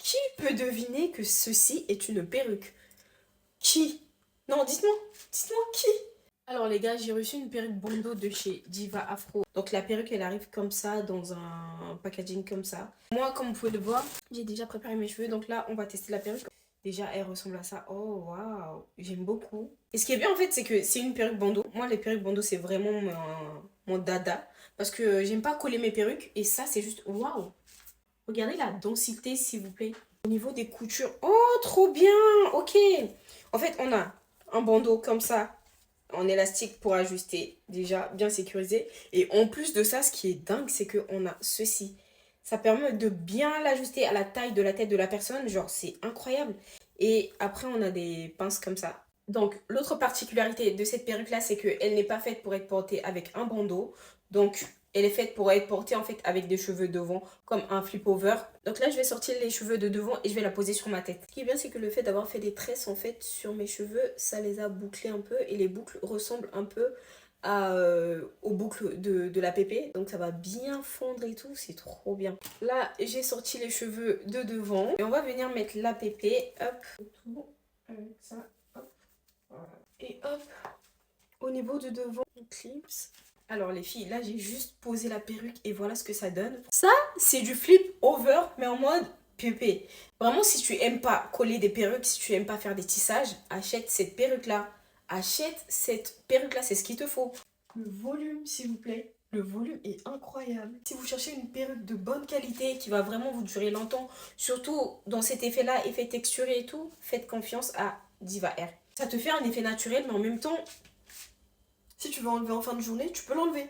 Qui peut deviner que ceci est une perruque? Qui? Non, dites-moi qui? Alors les gars, j'ai reçu une perruque bandeau de chez Diva Afro. Donc la perruque, elle arrive comme ça, dans un packaging comme ça. Moi, comme vous pouvez le voir, j'ai déjà préparé mes cheveux. Donc là, on va tester la perruque. Déjà, elle ressemble à ça. Oh, waouh, j'aime beaucoup. Et ce qui est bien, en fait, c'est que c'est une perruque bandeau. Moi, les perruques bandeau, c'est vraiment mon dada. Parce que j'aime pas coller mes perruques. Et ça, c'est juste waouh. Regardez la densité, s'il vous plaît. Au niveau des coutures. Oh, trop bien. Ok. En fait, on a un bandeau comme ça, en élastique pour ajuster. Déjà, bien sécurisé. Et en plus de ça, ce qui est dingue, c'est qu'on a ceci. Ça permet de bien l'ajuster à la taille de la tête de la personne. Genre, c'est incroyable. Et après, on a des pinces comme ça. Donc, l'autre particularité de cette perruque-là, c'est qu'elle n'est pas faite pour être portée avec un bandeau. Donc, elle est faite pour être portée en fait avec des cheveux devant, comme un flip-over. Donc là, je vais sortir les cheveux de devant et je vais la poser sur ma tête. Ce qui est bien, c'est que le fait d'avoir fait des tresses en fait sur mes cheveux, ça les a bouclés un peu et les boucles ressemblent un peu aux boucles de la pépé. Donc ça va bien fondre et tout, c'est trop bien. Là, j'ai sorti les cheveux de devant et on va venir mettre la pépé. Hop, tout avec ça. Hop, voilà. Et hop, au niveau de devant, clips. Alors les filles, là j'ai juste posé la perruque et voilà ce que ça donne. Ça, c'est du flip over, mais en mode pépé. Vraiment, si tu aimes pas coller des perruques, si tu aimes pas faire des tissages, achète cette perruque-là. Achète cette perruque-là, c'est ce qu'il te faut. Le volume, s'il vous plaît. Le volume est incroyable. Si vous cherchez une perruque de bonne qualité qui va vraiment vous durer longtemps, surtout dans cet effet-là, effet texturé et tout, faites confiance à Diva Air. Ça te fait un effet naturel, mais en même temps, si tu veux enlever en fin de journée, tu peux l'enlever.